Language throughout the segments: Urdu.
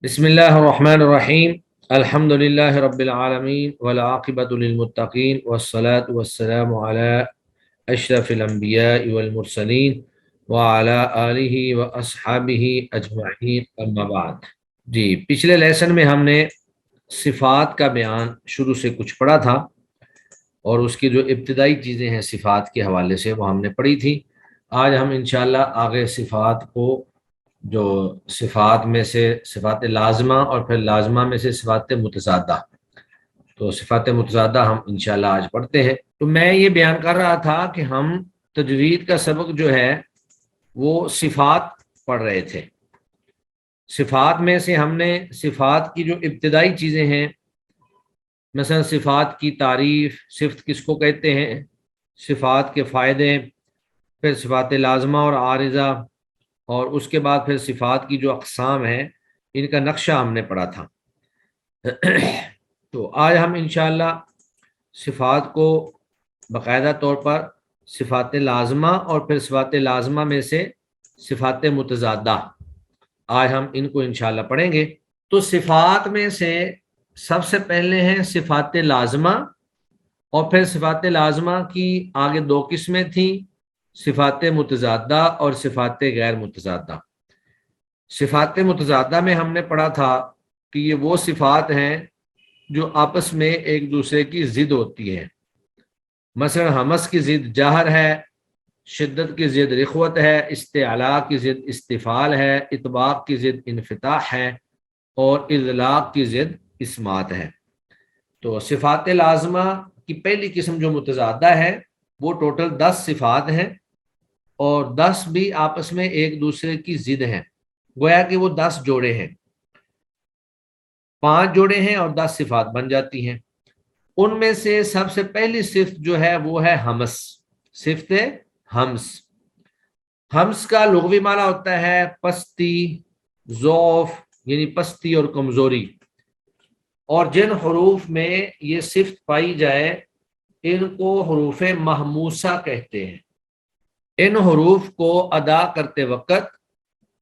بسم اللہ الرحمن الرحیم الحمد للہ رب العالمین والعاقبۃ للمتقین والصلاة والسلام علی اشرف الانبیاء والمرسلین وعلی آلہ واصحابہ اجمعین اما بعد۔ جی، پچھلے لیسن میں ہم نے صفات کا بیان شروع سے کچھ پڑھا تھا اور اس کی جو ابتدائی چیزیں ہیں صفات کے حوالے سے وہ ہم نے پڑھی تھی۔ آج ہم انشاءاللہ آگے صفات کو، جو صفات میں سے صفات لازمہ اور پھر لازمہ میں سے صفات متضادہ، تو صفات متضادہ ہم انشاءاللہ آج پڑھتے ہیں۔ تو میں یہ بیان کر رہا تھا کہ ہم تجوید کا سبق جو ہے وہ صفات پڑھ رہے تھے۔ صفات میں سے ہم نے صفات کی جو ابتدائی چیزیں ہیں، مثلا صفات کی تعریف، صفت کس کو کہتے ہیں، صفات کے فائدے، پھر صفات لازمہ اور عارضہ، اور اس کے بعد پھر صفات کی جو اقسام ہیں ان کا نقشہ ہم نے پڑھا تھا۔ تو آج ہم انشاءاللہ صفات کو باقاعدہ طور پر صفات لازمہ اور پھر صفات لازمہ میں سے صفات متضادہ، آج ہم ان کو انشاءاللہ پڑھیں گے۔ تو صفات میں سے سب سے پہلے ہیں صفات لازمہ، اور پھر صفات لازمہ کی آگے دو قسمیں تھیں، صفات متضادہ اور صفات غیر متضادہ۔ صفات متضادہ میں ہم نے پڑھا تھا کہ یہ وہ صفات ہیں جو آپس میں ایک دوسرے کی ضد ہوتی ہیں۔ مثلا ہمس کی ضد جہر ہے، شدت کی ضد رخوت ہے، استعلاء کی ضد استفال ہے، اطباق کی ضد انفتاح ہے، اور اطلاق کی ضد اسمات ہے۔ تو صفات لازمہ کی پہلی قسم جو متضادہ ہے وہ ٹوٹل 10 صفات ہیں، اور 10 بھی آپس میں ایک دوسرے کی ضد ہیں، گویا کہ وہ 10 جوڑے ہیں، 5 جوڑے ہیں اور 10 صفات بن جاتی ہیں۔ ان میں سے سب سے پہلی صفت جو ہے وہ ہے ہمس، صفت ہمس۔ ہمس کا لغوی معنی ہوتا ہے پستی، ضعف یعنی پستی اور کمزوری، اور جن حروف میں یہ صفت پائی جائے ان کو حروف محموسہ کہتے ہیں۔ ان حروف کو ادا کرتے وقت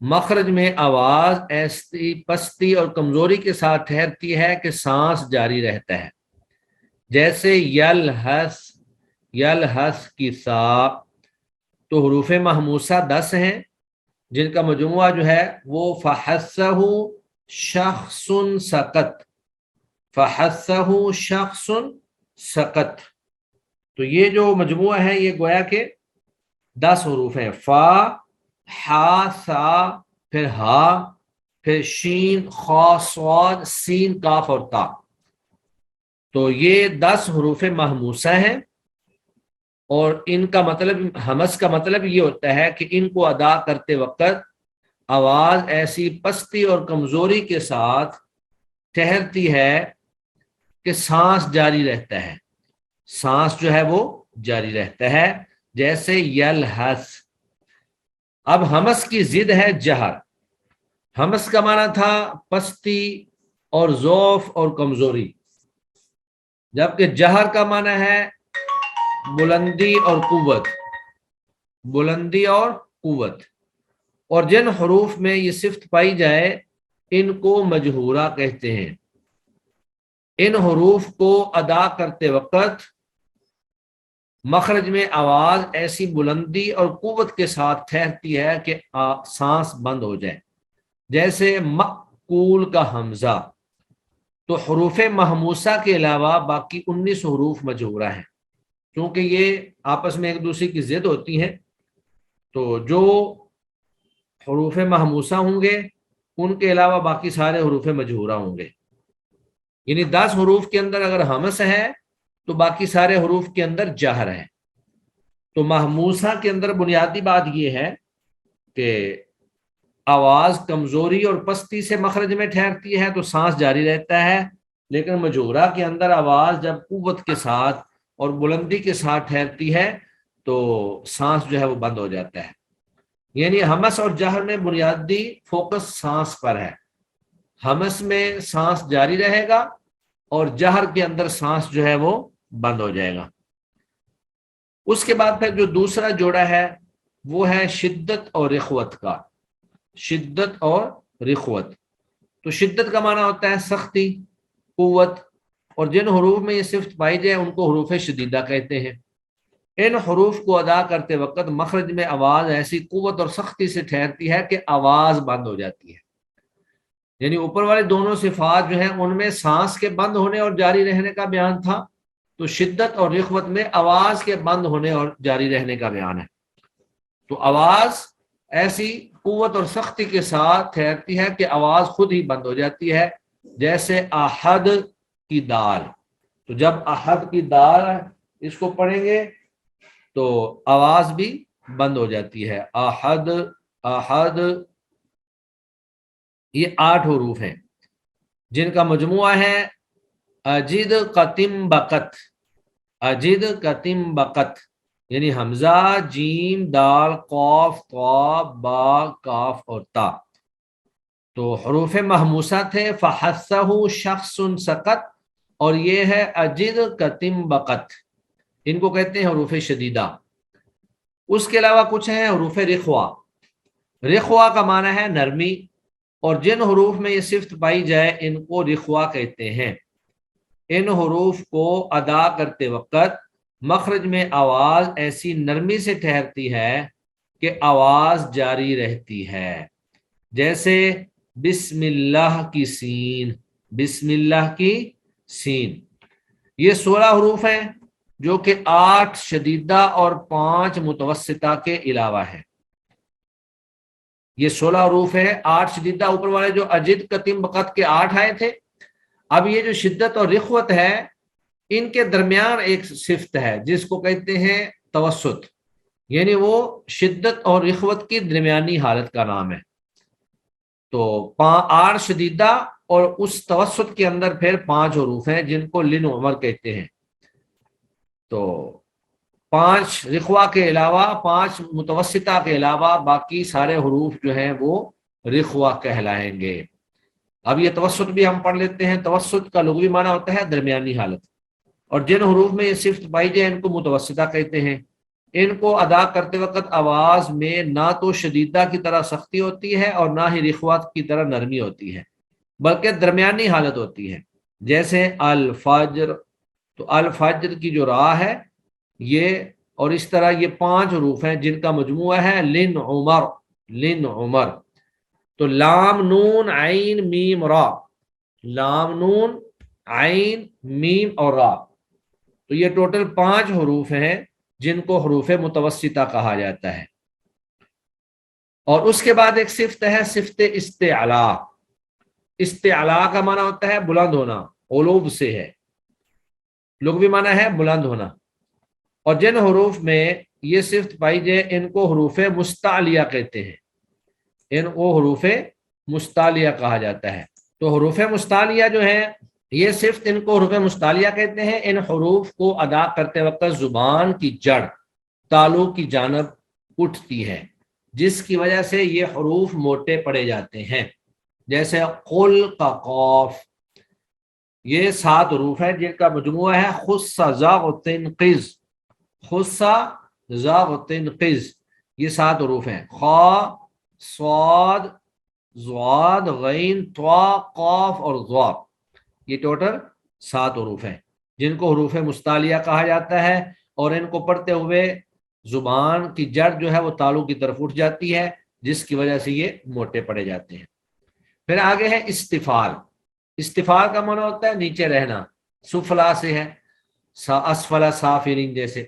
مخرج میں آواز ایسی پستی اور کمزوری کے ساتھ ٹھہرتی ہے کہ سانس جاری رہتا ہے، جیسے یلحس، یلحس کی سا۔ تو حروف محموسہ 10 ہیں، جن کا مجموعہ جو ہے وہ فحسہ شخص سقط، فحسہ شخص سقط۔ تو یہ جو مجموعہ ہے یہ گویا کہ 10 حروف ہیں، فا، ہا، سا، پھر ہا، پھر شین، خا، صاد، سین، کاف اور تا۔ تو یہ 10 حروف محموسہ ہیں، اور ان کا مطلب، ہمس کا مطلب یہ ہوتا ہے کہ ان کو ادا کرتے وقت آواز ایسی پستی اور کمزوری کے ساتھ ٹھہرتی ہے کہ سانس جاری رہتا ہے، سانس جو ہے وہ جاری رہتا ہے، جیسے یلحس۔ اب ہمس کی ضد ہے جہر۔ ہمس کا معنی تھا پستی اور ضعف اور کمزوری، جبکہ جہر کا معنی ہے بلندی اور قوت، بلندی اور قوت۔ اور جن حروف میں یہ صفت پائی جائے ان کو مجہورہ کہتے ہیں۔ ان حروف کو ادا کرتے وقت مخرج میں آواز ایسی بلندی اور قوت کے ساتھ ٹھہرتی ہے کہ سانس بند ہو جائے، جیسے مأکول کا حمزہ۔ تو حروف محموسہ کے علاوہ باقی 19 حروف مجہورہ ہیں، کیونکہ یہ آپس میں ایک دوسرے کی ضد ہوتی ہیں۔ تو جو حروف محموسہ ہوں گے ان کے علاوہ باقی سارے حروف مجہورہ ہوں گے، یعنی 10 حروف کے اندر اگر ہمس ہے تو باقی سارے حروف کے اندر جہر ہے۔ تو محموسہ کے اندر بنیادی بات یہ ہے کہ آواز کمزوری اور پستی سے مخرج میں ٹھہرتی ہے تو سانس جاری رہتا ہے، لیکن مجہورہ کے اندر آواز جب قوت کے ساتھ اور بلندی کے ساتھ ٹھہرتی ہے تو سانس جو ہے وہ بند ہو جاتا ہے۔ یعنی ہمس اور جہر میں بنیادی فوکس سانس پر ہے، ہمس میں سانس جاری رہے گا اور جہر کے اندر سانس جو ہے وہ بند ہو جائے گا۔ اس کے بعد پھر جو دوسرا جوڑا ہے وہ ہے شدت اور رخوت کا، شدت اور رخوت۔ تو شدت کا معنی ہوتا ہے سختی، قوت، اور جن حروف میں یہ صفت پائی جائے ان کو حروف شدیدہ کہتے ہیں۔ ان حروف کو ادا کرتے وقت مخرج میں آواز ایسی قوت اور سختی سے ٹھہرتی ہے کہ آواز بند ہو جاتی ہے۔ یعنی اوپر والے دونوں صفات جو ہیں ان میں سانس کے بند ہونے اور جاری رہنے کا بیان تھا، تو شدت اور رخوت میں آواز کے بند ہونے اور جاری رہنے کا بیان ہے۔ تو آواز ایسی قوت اور سختی کے ساتھ ٹھہرتی ہے کہ آواز خود ہی بند ہو جاتی ہے، جیسے احد کی دال۔ تو جب احد کی دال اس کو پڑھیں گے تو آواز بھی بند ہو جاتی ہے۔ احد، احد، یہ 8 حروف ہیں جن کا مجموعہ ہے اجد قتم بقت، اجد قتم بقت، یعنی حمزہ، جیم، دال، قاف، طا، با، کاف اور تا۔ تو حروف محموسہ تھے فحثہ شخص سقط، اور یہ ہے اجد قتم بقت، ان کو کہتے ہیں حروف شدیدہ۔ اس کے علاوہ کچھ ہیں حروف رخوہ۔ رخوہ کا معنی ہے نرمی، اور جن حروف میں یہ صفت پائی جائے ان کو رخوہ کہتے ہیں۔ ان حروف کو ادا کرتے وقت مخرج میں آواز ایسی نرمی سے ٹھہرتی ہے کہ آواز جاری رہتی ہے، جیسے بسم اللہ کی سین، بسم اللہ کی سین۔ یہ 16 حروف ہیں جو کہ 8 شدیدہ اور 5 متوسطہ کے علاوہ ہے۔ یہ 16 حروف ہیں، 8 شدیدہ اوپر والے جو اجد قتم بقت کے 8 آئے تھے۔ اب یہ جو شدت اور رخوت ہے ان کے درمیان ایک صفت ہے جس کو کہتے ہیں توسط، یعنی وہ شدت اور رخوت کی درمیانی حالت کا نام ہے۔ تو 8 شدیدہ اور اس توسط کے اندر پھر 5 حروف ہیں جن کو لن عمر کہتے ہیں۔ تو 5 رخوہ کے علاوہ، 5 متوسطہ کے علاوہ باقی سارے حروف جو ہیں وہ رخوہ کہلائیں گے۔ اب یہ توسط بھی ہم پڑھ لیتے ہیں۔ توسط کا لغوی معنی ہوتا ہے درمیانی حالت، اور جن حروف میں یہ صفت پائی جائے ان کو متوسطہ کہتے ہیں۔ ان کو ادا کرتے وقت آواز میں نہ تو شدیدہ کی طرح سختی ہوتی ہے اور نہ ہی رخوت کی طرح نرمی ہوتی ہے، بلکہ درمیانی حالت ہوتی ہے، جیسے الفجر۔ تو الفجر کی جو راہ ہے یہ، اور اس طرح یہ 5 حروف ہیں جن کا مجموعہ ہے لن عمر، لن عمر۔ تو لام نون عین میم را، لام نون عین میم اور را، تو یہ ٹوٹل 5 حروف ہیں جن کو حروف متوسطہ کہا جاتا ہے۔ اور اس کے بعد ایک صفت ہے صفت استعلا۔ استعلا کا معنی ہوتا ہے بلند ہونا، علوب سے ہے، لغوی معنی ہے بلند ہونا۔ اور جن حروف میں یہ صفت پائی جائے ان کو حروف مستعلیہ کہتے ہیں، ان کو حروف مستعلیہ کہا جاتا ہے۔ تو حروف مستعلیہ جو ہیں یہ صفت ان کو حروف مستعلیہ کہتے ہیں۔ ان حروف کو ادا کرتے وقت زبان کی جڑ تالو کی جانب اٹھتی ہے، جس کی وجہ سے یہ حروف موٹے پڑے جاتے ہیں، جیسے قل کا قاف۔ یہ 7 حروف ہیں جن کا مجموعہ ہے خص ذا تنقذ، خص ذا تنقذ۔ یہ 7 حروف ہیں، خا، صاد، ضاد، غین، طا، قاف اور ضا۔ یہ ٹوٹل 7 حروف ہیں جن کو حروف مستعلیہ کہا جاتا ہے، اور ان کو پڑھتے ہوئے زبان کی جڑ جو ہے وہ تالو کی طرف اٹھ جاتی ہے، جس کی وجہ سے یہ موٹے پڑے جاتے ہیں۔ پھر آگے ہے استفال۔ استفال کا معنی ہوتا ہے نیچے رہنا، سفلا سے ہے، اسفلا سافلین جیسے۔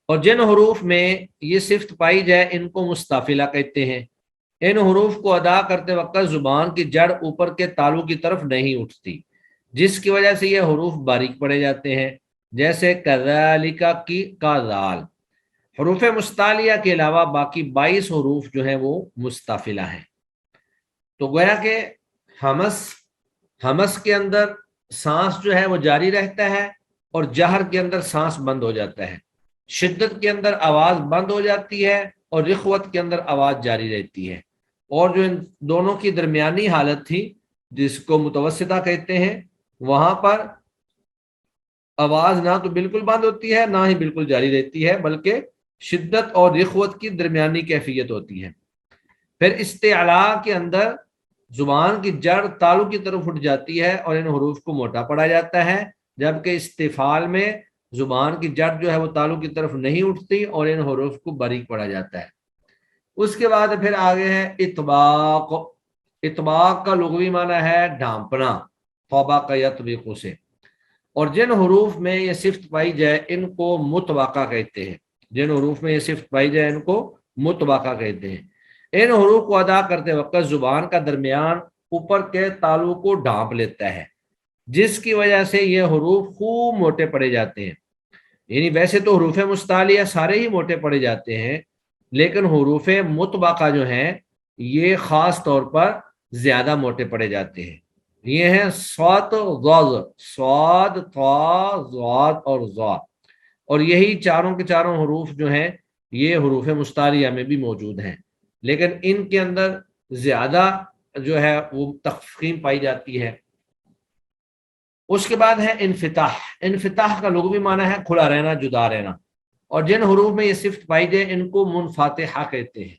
اور جن حروف میں یہ صفت پائی جائے ان کو مستفلہ کہتے ہیں۔ ان حروف کو ادا کرتے وقت زبان کی جڑ اوپر کے تالو کی طرف نہیں اٹھتی، جس کی وجہ سے یہ حروف باریک پڑے جاتے ہیں، جیسے کذالک کی کا ذال۔ حروف مستعلیہ کے علاوہ باقی 22 حروف جو ہیں وہ مستفلہ ہیں۔ تو گویا کہ ہمس کے اندر سانس جو ہے وہ جاری رہتا ہے، اور جہر کے اندر سانس بند ہو جاتا ہے۔ شدت کے اندر آواز بند ہو جاتی ہے، اور رخوت کے اندر آواز جاری رہتی ہے۔ اور جو ان دونوں کی درمیانی حالت تھی جس کو متوسطہ کہتے ہیں، وہاں پر آواز نہ تو بالکل بند ہوتی ہے نہ ہی بالکل جاری رہتی ہے، بلکہ شدت اور رخوت کی درمیانی کیفیت ہوتی ہے۔ پھر استعلا کے اندر زبان کی جڑ تالو کی طرف اٹھ جاتی ہے اور ان حروف کو موٹا پڑا جاتا ہے، جبکہ استفال میں زبان کی جڑ جو ہے وہ تالو کی طرف نہیں اٹھتی اور ان حروف کو باریک پڑا جاتا ہے۔ اس کے بعد پھر آگے ہے اطباق۔ اطباق کا لغوی معنی ہے ڈھانپنا، طبق یطبق سے، اور جن حروف میں یہ صفت پائی جائے ان کو مطبقہ کہتے ہیں۔ جن حروف میں یہ صفت پائی جائے ان کو مطبقہ کہتے ہیں۔ ان حروف کو ادا کرتے وقت زبان کا درمیان اوپر کے تالو کو ڈھانپ لیتا ہے، جس کی وجہ سے یہ حروف خوب موٹے پڑے جاتے ہیں۔ یعنی ویسے تو حروف مستعلیہ سارے ہی موٹے پڑے جاتے ہیں، لیکن حروف مطبقہ جو ہیں یہ خاص طور پر زیادہ موٹے پڑے جاتے ہیں۔ یہ ہیں صاد ضاد، صاد طا ضاد اور ظا، اور یہی چاروں کے چاروں حروف جو ہیں یہ حروف مستعلیہ میں بھی موجود ہیں، لیکن ان کے اندر زیادہ جو ہے وہ تفخیم پائی جاتی ہے۔ اس کے بعد ہے انفتاح۔ انفتاح کا لغوی معنی ہے کھلا رہنا، جدا رہنا، اور جن حروف میں یہ صفت پائی جائے ان کو منفاتحہ کہتے ہیں۔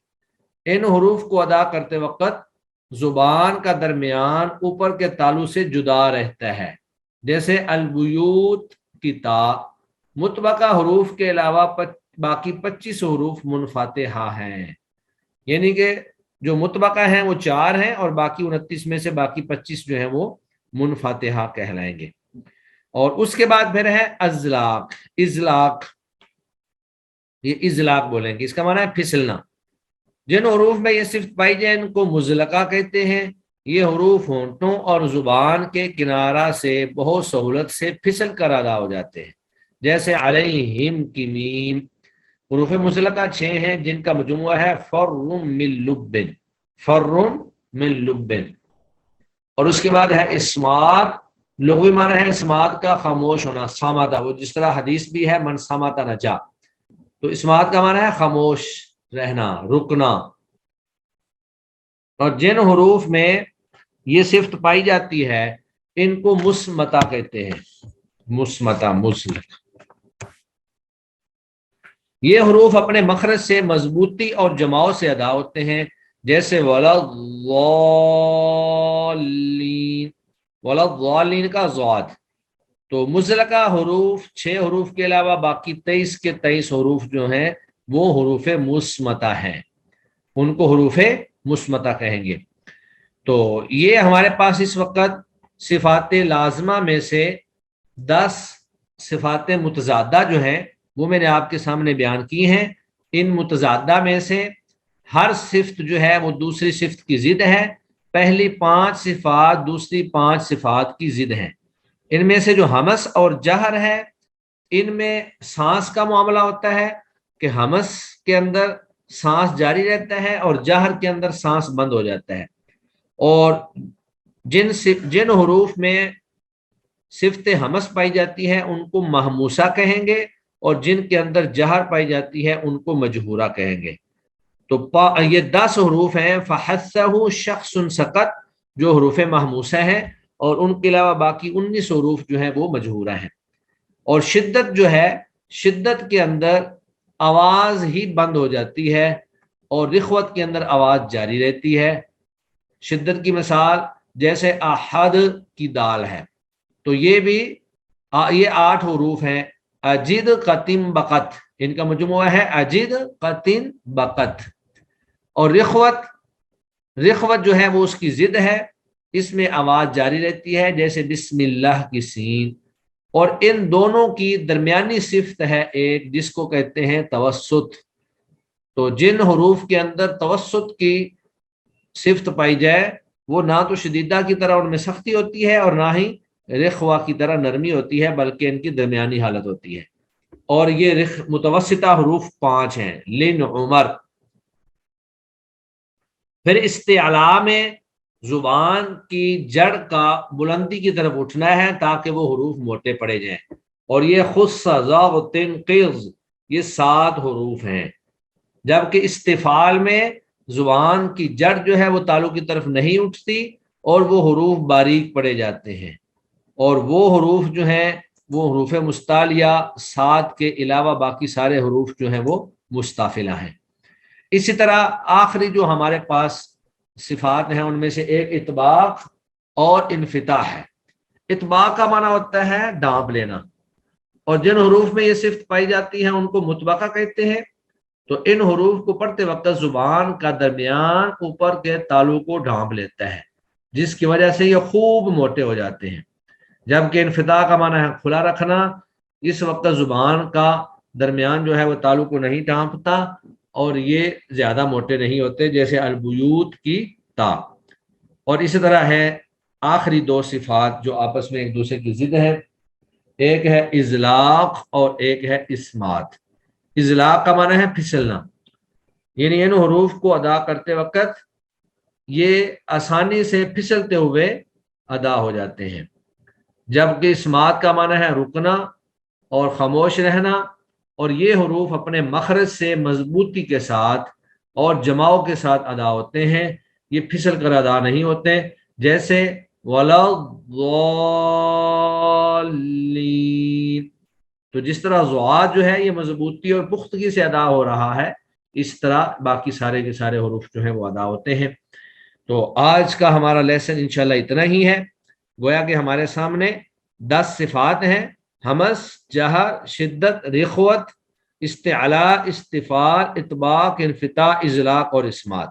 ان حروف کو ادا کرتے وقت زبان کا درمیان اوپر کے تالو سے جدا رہتا ہے، جیسے البیوت کی تا۔ مطبقہ حروف کے علاوہ باقی 25 حروف منفاتحہ ہیں، یعنی کہ جو مطبقہ ہیں وہ 4 ہیں اور باقی 29 میں سے باقی 25 جو ہیں وہ منفاتحہ کہلائیں گے۔ اور اس کے بعد پھر ہے ازلاق۔ ازلاق، یہ ازلاق بولیں گے، اس کا معنی ہے پھسلنا۔ جن حروف میں یہ صفت پائی جائے ان کو مزلقہ کہتے ہیں۔ یہ حروف ہونٹوں اور زبان کے کنارہ سے بہت سہولت سے پھسل کر ادا ہو جاتے ہیں، جیسے علیہم کی میم۔ حروف مزلقہ 6 ہیں جن کا مجموعہ ہے فرم من لب، فرم من لب۔ اور اس کے بعد ہے اسمات۔ لغوی معنی ہے اسمات کا خاموش ہونا، صامتہ، وہ جس طرح حدیث بھی ہے من صامتہ نجا، تو اسمات کا معنی ہے خاموش رہنا، رکنا۔ اور جن حروف میں یہ صفت پائی جاتی ہے ان کو مصمتہ کہتے ہیں، مصمتہ، مصمت۔ یہ حروف اپنے مخرج سے مضبوطی اور جماؤ سے ادا ہوتے ہیں، جیسے ولضالین، ولضالین کا ضاد۔ تو مزلقہ حروف 6 حروف کے علاوہ باقی 23 کے 23 حروف جو ہیں وہ حروف مصمتہ ہیں، ان کو حروف مصمتہ کہیں گے۔ تو یہ ہمارے پاس اس وقت صفات لازمہ میں سے 10 صفات متضادہ جو ہیں وہ میں نے آپ کے سامنے بیان کی ہیں۔ ان متضادہ میں سے ہر صفت جو ہے وہ دوسری صفت کی ضد ہے۔ پہلی 5 صفات دوسری 5 صفات کی ضد ہیں۔ ان میں سے جو ہمس اور جہر ہے ان میں سانس کا معاملہ ہوتا ہے کہ ہمس کے اندر سانس جاری رہتا ہے اور جہر کے اندر سانس بند ہو جاتا ہے۔ اور جن حروف میں صفت ہمس پائی جاتی ہے ان کو محموسہ کہیں گے، اور جن کے اندر جہر پائی جاتی ہے ان کو مجہورہ کہیں گے۔ تو یہ 10 حروف ہیں، فحثہ شخص سقط، جو حروف محموسہ ہیں، اور ان کے علاوہ باقی 19 حروف جو ہیں وہ مجہورہ ہیں۔ اور شدت جو ہے، شدت کے اندر آواز ہی بند ہو جاتی ہے اور رخوت کے اندر آواز جاری رہتی ہے۔ شدت کی مثال جیسے احد کی دال ہے، تو یہ بھی یہ 8 حروف ہیں، اجد قتم بقت، ان کا مجموعہ ہے اجد قتم بقت۔ اور رخوت جو ہے وہ اس کی ضد ہے، اس میں آواز جاری رہتی ہے، جیسے بسم اللہ کی سین۔ اور ان دونوں کی درمیانی صفت ہے ایک جس کو کہتے ہیں توسط۔ تو جن حروف کے اندر توسط کی صفت پائی جائے وہ نہ تو شدیدہ کی طرح ان میں سختی ہوتی ہے اور نہ ہی رخوا کی طرح نرمی ہوتی ہے، بلکہ ان کی درمیانی حالت ہوتی ہے۔ اور یہ متوسطہ حروف 5 ہیں، لن، عمر۔ پھر استعلا میں زبان کی جڑ کا بلندی کی طرف اٹھنا ہے تاکہ وہ حروف موٹے پڑے جائیں، اور یہ خص، ضاء، تنقیض، یہ 7 حروف ہیں۔ جبکہ استفعال میں زبان کی جڑ جو ہے وہ تالو کی طرف نہیں اٹھتی اور وہ حروف باریک پڑے جاتے ہیں، اور وہ حروف جو ہیں وہ حروف مستعلیہ 7 کے علاوہ باقی سارے حروف جو ہیں وہ مستافلہ ہیں۔ اسی طرح آخری جو ہمارے پاس صفات ہیں ان میں سے ایک اطباق اور انفتاح ہے۔ اطباق کا معنی ہوتا ہے ڈانپ لینا، اور جن حروف میں یہ صفت پائی جاتی ہے ان کو مطبقہ کہتے ہیں۔ تو ان حروف کو پڑھتے وقت زبان کا درمیان اوپر کے تالو کو ڈھانپ لیتا ہے، جس کی وجہ سے یہ خوب موٹے ہو جاتے ہیں۔ جبکہ انفتاح کا معنی ہے کھلا رکھنا، اس وقت زبان کا درمیان جو ہے وہ تالو کو نہیں ڈھانپتا اور یہ زیادہ موٹے نہیں ہوتے، جیسے البیوت کی تا۔ اور اسی طرح ہے آخری دو صفات جو آپس میں ایک دوسرے کی ضد ہے، ایک ہے ازلاق اور ایک ہے اسمات۔ ازلاق کا معنی ہے پھسلنا، یعنی ان حروف کو ادا کرتے وقت یہ آسانی سے پھسلتے ہوئے ادا ہو جاتے ہیں۔ جبکہ اسمات کا معنی ہے رکنا اور خاموش رہنا، اور یہ حروف اپنے مخرج سے مضبوطی کے ساتھ اور جماؤ کے ساتھ ادا ہوتے ہیں، یہ پھسل کر ادا نہیں ہوتے، جیسے وَلَا الضَّالِّينَ۔ تو جس طرح ضاد جو ہے یہ مضبوطی اور پختگی سے ادا ہو رہا ہے، اس طرح باقی سارے کے سارے حروف جو ہیں وہ ادا ہوتے ہیں۔ تو آج کا ہمارا لیسن انشاءاللہ اتنا ہی ہے۔ گویا کہ ہمارے سامنے 10 صفات ہیں: ہمس، جہر، شدت، رخوت، استعلاء، استفال، اطباق، انفتاح، ازلاق اور اسمات۔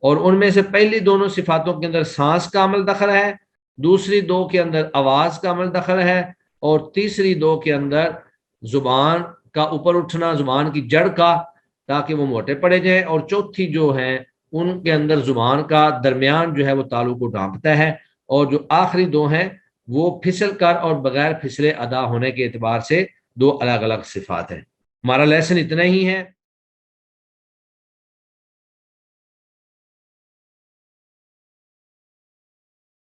اور ان میں سے پہلی دونوں صفاتوں کے اندر سانس کا عمل دخل ہے، دوسری دو کے اندر آواز کا عمل دخل ہے، اور تیسری دو کے اندر زبان کا اوپر اٹھنا، زبان کی جڑ کا، تاکہ وہ موٹے پڑے جائیں، اور چوتھی جو ہیں ان کے اندر زبان کا درمیان جو ہے وہ تالو کو ڈھانپتا ہے، اور جو آخری دو ہیں وہ پھسل کر اور بغیر پھسلے ادا ہونے کے اعتبار سے دو الگ الگ صفات ہیں۔ ہمارا لیسن اتنا ہی ہے۔